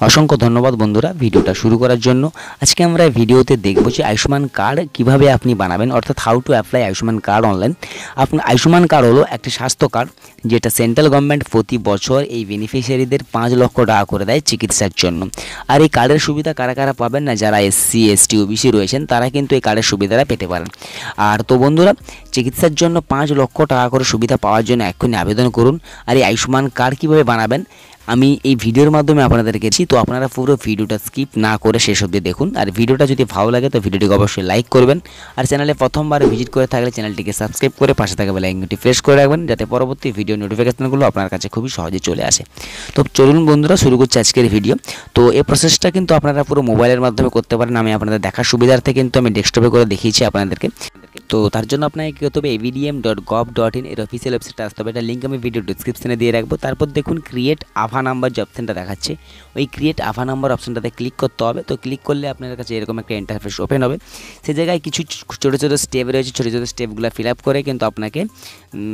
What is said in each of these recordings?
অসংখ্য ধন্যবাদ বন্ধুরা ভিডিওটা শুরু করার জন্য। আজকে আমরা ভিডিওতে দেখব যে আয়ুষ্মান কার্ড কিভাবে আপনি বানাবেন, অর্থাৎ how to apply Ayushman card online. আপনার আয়ুষ্মান কার্ড হলো একটি স্বাস্থ্য কার্ড যেটা সেন্ট্রাল গভর্নমেন্ট প্রতি বছর এই বেনিফিশিয়ারিদের 5 লক্ষ টাকা করে দেয় চিকিৎসার জন্য। আর এই কার্ডের সুবিধা কারা কারা পাবেন না, যারা এসসি এসটি ওবিসি রয়েছেন তারা কিন্তু এই কার্ডের সুবিধাটা পেতে পারেন। আর তো বন্ধুরা, চিকিৎসার জন্য 5 লক্ষ টাকা করে সুবিধা পাওয়ার জন্য এক্ষুনি আবেদন করুন। আর এই আয়ুষ্মান কার্ড কীভাবে বানাবেন আমি এই ভিডিওর মাধ্যমে আপনাদেরকে দিচ্ছি, তো আপনারা পুরো ভিডিওটা স্কিপ না করে শেষ অবধি দেখুন। আর ভিডিওটা যদি ভালো লাগে তো ভিডিওটিকে অবশ্যই লাইক করবেন। আর চ্যানেলে প্রথমবার ভিজিট করে থাকলে চ্যানেলটিকে সাবস্ক্রাইব করে পাশে থাকা বেল আইকনটি প্রেস করে রাখবেন, যাতে পরবর্তী ভিডিও নোটিফিকেশনগুলো আপনার কাছে খুবই সহজে চলে আসে। তো চলুন বন্ধুরা, শুরু করছি আজকের ভিডিও। তো এই প্রসেসটা কিন্তু আপনারা পুরো মোবাইলের মাধ্যমে করতে পারেন। আমি আপনাদের দেখার সুবিধার্থে কিন্তু আমি ডেস্কটপে করে দেখিয়েছি আপনাদেরকে। তো তার জন্য আপনাকে কী করতে হবে, avdm.gov.in এর অফিসিয়াল ওয়েবসাইটে আসতে হবে। এটা লিঙ্ক আমি ভিডিও ডিসক্রিপশনে দিয়ে রাখবো। তারপর দেখুন ক্রিয়েট আভা নাম্বার যে অপশানটা দেখাচ্ছে, ওই ক্রিয়েট আভা নাম্বার অপশানটাতে ক্লিক করতে হবে। তো ক্লিক করলে আপনার কাছে এরকম একটা ইন্টারফেস ওপেন হবে। সেই জায়গায় কিছু ছোটো ছোটো স্টেপ রয়েছে, ছোটো ছোটো স্টেপগুলো ফিল আপ করে কিন্তু আপনাকে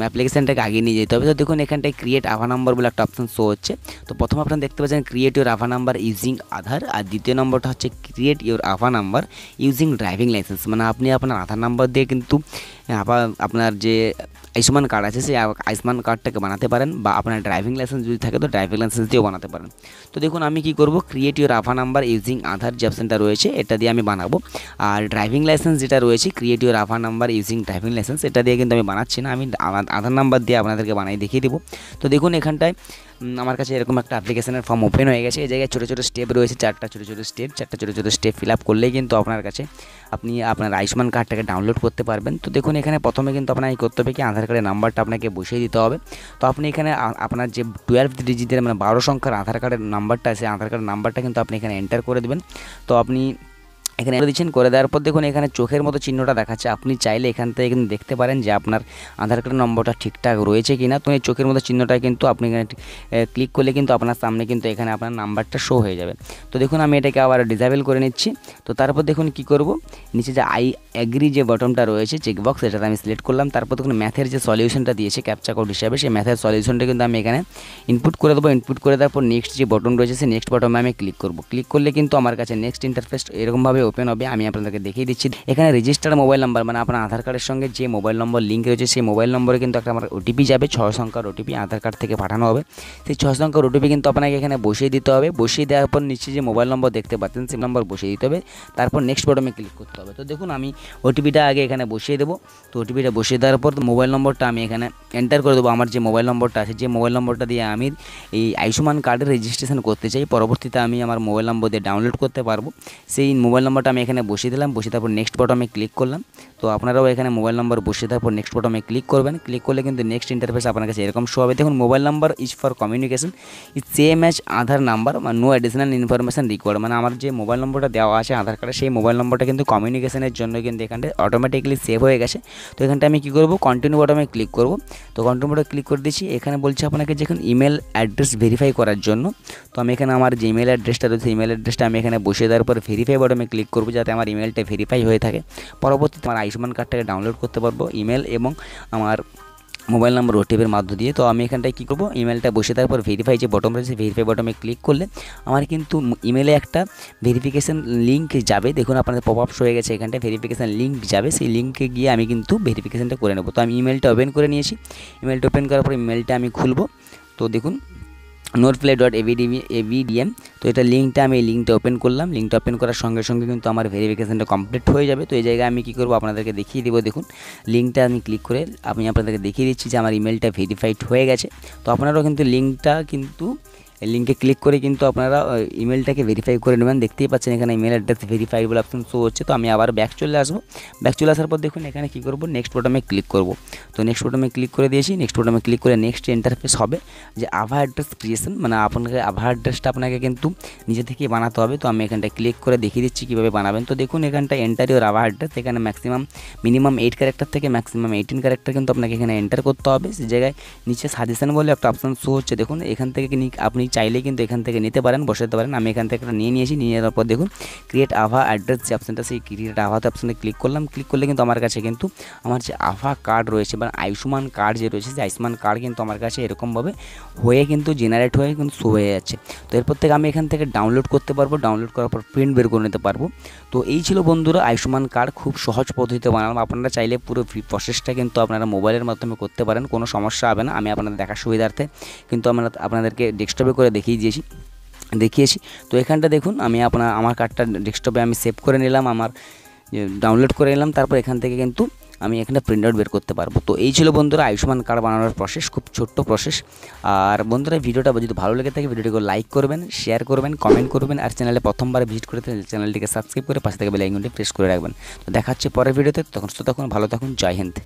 অ্যাপ্লিকেশানটাকে আগে নিয়ে যেতে হবে। তো দেখুন এখানটায় ক্রিয়েট আভা নাম্বার বলে একটা অপশান শো হচ্ছে। তো প্রথম আপনারা দেখতে পাচ্ছেন ক্রিয়েট ইউর আভা নাম্বার ইউজিং আধার, আর দ্বিতীয় নম্বরটা হচ্ছে ক্রিয়েট ইউর আভা নাম্বার ইউজিং ড্রাইভিং লাইসেন্স। মানে আপনি আপনার আধার নাম্বার দিয়ে কিন্তু আপনার যে আয়ুষ্মান কার্ড আছে সেই আয়ুষ্মান কার্ডটাকে বানাতে পারেন, বা আপনার ড্রাইভিং লাইসেন্স যদি থাকে তো ড্রাইভিং লাইসেন্স দিয়েও বানাতে পারেন। তো দেখুন আমি কি করব, ক্রিয়েট ইউর আভা নাম্বার ইউজিং আধার যে অপশানটা রয়েছে এটা দিয়ে আমি বানাবো। আর ড্রাইভিং লাইসেন্স যেটা রয়েছে ক্রিয়েট ইউর আভা নাম্বার ইউজিং ড্রাইভিং লাইসেন্স, এটা দিয়ে কিন্তু আমি বানাচ্ছি না, আমি আধার নাম্বার দিয়ে আপনাদেরকে বানিয়ে দেখিয়ে দেবো। তো দেখুন এখানটায় আমার কাছে এরকম একটা অ্যাপ্লিকেশনের ফর্ম ওপেন হয়ে গেছে। এই জায়গায় ছোটো ছোটো স্টেপ রয়েছে, চারটা ছোটো ছোটো স্টেপ ফিল আপ করলেই কিন্তু আপনার কাছে আপনি আপনার আয়ুষ্মান কার্ডটাকে ডাউনলোড করতে পারবেন। তো দেখুন এখানে প্রথমে কিন্তু আপনাকে করতে হবে কি, আধার কার্ডের নাম্বারটা আপনাকে বসিয়ে দিতে হবে। তো আপনি এখানে আপনার যে 12 ডিজিটের মানে 12 সংখ্যার আধার কার্ডের নাম্বারটা আছে, আধার কার্ডের নাম্বারটা কিন্তু আপনি এখানে এন্টার করে দেবেন। তো আপনি এখানে দিচ্ছেন, করে দেওয়ার পর দেখুন এখানে চোখের মতো চিহ্নটা দেখাচ্ছে। আপনি চাইলে এখান থেকে কিন্তু দেখতে পারেন যে আপনার আধার কার্ডের নম্বরটা ঠিকঠাক রয়েছে কি না। তো এই চোখের মতো চিহ্নটা কিন্তু আপনি এখানে ক্লিক করলে কিন্তু আপনার সামনে কিন্তু এখানে আপনার নাম্বারটা শো হয়ে যাবে। তো দেখুন আমি এটাকে আবার ডিসেবল করে নিচ্ছি। তো তারপর দেখুন কি করব, নিচে যে আই অ্যাগ্রি যে বটনটা রয়েছে চেকবক্স, এটাতে আমি সিলেক্ট করলাম। তারপর দেখুন ম্যাথের যে সলিউশনটা দিয়েছে ক্যাপচা কোড হিসাবে, সেই ম্যাথের সলিউশনটা কিন্তু আমি এখানে ইনপুট করে দেবো। ইনপুট করে দেওয়ার পর নেক্সট যে বটন রয়েছে সেই নেক্সট বটনে আমি ক্লিক করব। ক্লিক করলে কিন্তু আমার কাছে নেক্সট ইন্টারফেস এরকমভাবে ওপেন হবে। আমি আপনাদেরকে দেখিয়ে দিচ্ছি এখানে রেজিস্টার মোবাইল নাম্বার, মানে আপনার আধার কার্ডের সঙ্গে যে মোবাইল নম্বর লিঙ্ক রয়েছে সেই মোবাইল নম্বরে কিন্তু একটা আমার ওটিপি যাবে, 6 সংখ্যার ওটিপি আধার কার্ড থেকে পাঠানো হবে। সেই 6 সংখ্যার ওটিপি কিন্তু আপনাকে এখানে বসিয়ে দিতে হবে। বসিয়ে দেওয়ার পর নিচে যে মোবাইল নম্বর দেখতে পাচ্ছেন সেই নম্বর বসিয়ে দিতে হবে। তারপর নেক্সট বটনে ক্লিক করতে হবে। তো দেখুন আমি ওটিপিটা আগে এখানে বসিয়ে দেবো। তো ওটিপিটা বসিয়ে দেওয়ার পর মোবাইল নম্বরটা আমি এখানে এন্টার করে দেবো। আমার যে মোবাইল নম্বরটা আছে, যে মোবাইল নম্বরটা দিয়ে আমি এই আয়ুষ্মান কার্ডের রেজিস্ট্রেশন করতে চাই, পরবর্তীতে আমি আমার মোবাইল নম্বর দিয়ে ডাউনলোড করতে পারবো, সেই মোবাইল নম্বরটা আমি এখানে বসিয়ে দিলাম। বসিয়ে তারপর নেক্সট বটনে ক্লিক করলাম। তো আপনারাও এখানে মোবাইল নম্বর বসিয়ে দেওয়ার পর নেক্সট বটনে ক্লিক করবেন। ক্লিক করলে কিন্তু নেক্সট ইন্টারফেস আপনার কাছে এরকম শো হবে। দেখুন mobile number is for communication is same as Aadhaar number, no additional information required. মানে আমার যে মোবাইল নম্বরটা দেওয়া আছে আধার কার্ডে সেই মোবাইল নম্বরটা কিন্তু কমিউনিকেশনের জন্য কিন্তু এখানটা অটোমেটিক্যালি সেভ হয়ে গেছে। তো এখানটা আমি কী করবো, কন্টিনিউ বটনে ক্লিক করব। তো কন্টিনিউ বটনে ক্লিক করে দিচ্ছি। এখানে বলছে আপনাকে যখন ইমেল অ্যাড্রেস ভেরিফাই করার জন্য। তো আমি এখানে আমার যে ইমেল অ্যাড্রেসটা রয়েছে ইমেল অ্যাড্রেসটা আমি এখানে বসিয়ে দেওয়ার পর ভেরিফাই বটনে ক্লিক করবো, যাতে আমার ইমেলটা ভেরিফাই হয়ে থাকে। পরবর্তীতে আমার আয়ুষ্মান কার্ডটাকে ডাউনলোড করতে পারবো ইমেল এবং আমার মোবাইল নাম্বার ওটিপির মাধ্যম দিয়ে। তো আমি এখানটায় কী করবো, ইমেলটা বসে তারপর ভেরিফাই যে বটন রয়েছে ভেরিফাই বটনে ক্লিক করলে আমার কিন্তু ইমেলে একটা ভেরিফিকেশান লিঙ্ক যাবে। দেখুন আপনাদের পপ আপ হয়ে গেছে, এখানটায় ভেরিফিকেশান লিঙ্ক যাবে, সেই লিঙ্কে গিয়ে আমি কিন্তু ভেরিফিকেশানটা করে নেবো। তো আমি ইমেলটা ওপেন করে নিয়েছি। ইমেলটা ওপেন করার পর ইমেলটা আমি খুলবো। তো দেখুন noteplay.avdm, তো এটা লিঙ্কটা আমি এই লিঙ্কটা ওপেন করলাম। লিঙ্কটা ওপেন করার সঙ্গে সঙ্গে কিন্তু আমার ভেরিফিকেশানটা কমপ্লিট হয়ে যাবে। তো এই জায়গায় আমি কী করবো আপনাদেরকে দেখিয়ে দেবো। দেখুন লিঙ্কটা আমি ক্লিক করে আমি আপনাদেরকে দেখিয়ে দিচ্ছি যে আমার ইমেলটা ভেরিফাইড হয়ে গেছে। তো আপনারাও কিন্তু লিঙ্কে ক্লিক করে কিন্তু আপনারা ইমেলটাকে ভেরিফাই করে নেবেন। দেখতেই পাচ্ছেন এখানে ইমেল অ্যাড্রেস ভেরিফাই বলে অপশন শো হচ্ছে। তো আমি আবার ব্যাক চলে আসবো। ব্যাক চলে আসার পর দেখুন এখানে কী করবো, নেক্সট বটনে ক্লিক করব। তো নেক্সট বটনে ক্লিক করে দিয়েছি। নেক্সট বটনে ক্লিক করে নেক্সট ইন্টারফেস হবে যে আভা অ্যাড্রেস ক্রিয়েশন, মানে আপনাকে আভা অ্যাড্রেসটা আপনাকে কিন্তু নিজে থেকেই বানাতে হবে। তো আমি এখানটায় ক্লিক করে দেখিয়ে দিচ্ছি কীভাবে বানাবেন। তো দেখুন এখানটা এন্টার ইউর আভা অ্যাড্রেস, এখানে মিনিমাম 8 ক্যারেক্টার থেকে ম্যাক্সিমাম 18 ক্যারেক্টার কিন্তু আপনাকে এখানে এন্টার করতে হবে। সেই জায়গায় নিচে সাজেশন বলে একটা অপশান শো হচ্ছে। দেখুন এখান থেকে আপনি চাইলে কিন্তু এখান থেকে নিতে পারেন, বসাতে পারেন। আমি এখান থেকে একটা নিয়ে নিয়েছি। নিয়ে নেওয়ার পর দেখুন ক্রিয়েট আভা অ্যাড্রেস যে অপশানটা, সেই ক্রিয়েট আভাতে অপশানে ক্লিক করলাম। ক্লিক করলে কিন্তু আমার কাছে কিন্তু আমার যে আভা কার্ড রয়েছে বা আয়ুষ্মান কার্ড যে রয়েছে, সেই আয়ুষ্মান কার্ড কিন্তু আমার কাছে এরকমভাবে হয়ে কিন্তু জেনারেট হয়ে কিন্তু শো হয়ে যাচ্ছে। তো এরপর থেকে আমি এখান থেকে ডাউনলোড করতে পারবো, ডাউনলোড করার পর প্রিন্ট বের করে নিতে পারবো। তো এই ছিল বন্ধুরা আয়ুষ্মান কার্ড, খুব সহজ পদ্ধতিতে বানালাম। আপনারা চাইলে পুরো প্রসেসটা কিন্তু আপনারা মোবাইলের মাধ্যমে করতে পারেন, কোনো সমস্যা হবে না। আমি আপনাদের দেখার সুবিধার্থে কিন্তু আপনাদেরকে ডেস্কটপে করে দেখিয়েছি। তো এখানটা দেখুন আমি আমার কার্ডটা ডেস্কটপে আমি সেভ করে নিলাম, আমার ডাউনলোড করে নিলাম। তারপর এখান থেকে কিন্তু আমি এখানে প্রিন্ট আউট বের করতে পারবো। তো এই ছিল বন্ধুরা আয়ুষ্মান কার্ড বানানোর প্রসেস, খুব ছোট্ট প্রসেস। আর বন্ধুরা ভিডিওটা যদি ভালো লেগে থাকে ভিডিওটিকে লাইক করবেন, শেয়ার করবেন, কমেন্ট করবেন। আর চ্যানেলে প্রথমবার ভিজিট করে চ্যানেলটিকে সাবস্ক্রাইব করে পাশে থেকে বেল আইকনটি প্রেস করে রাখবেন। তো দেখা হচ্ছে পরের ভিডিওতে, তখন ভালো থাকুন। জয় হিন্দ।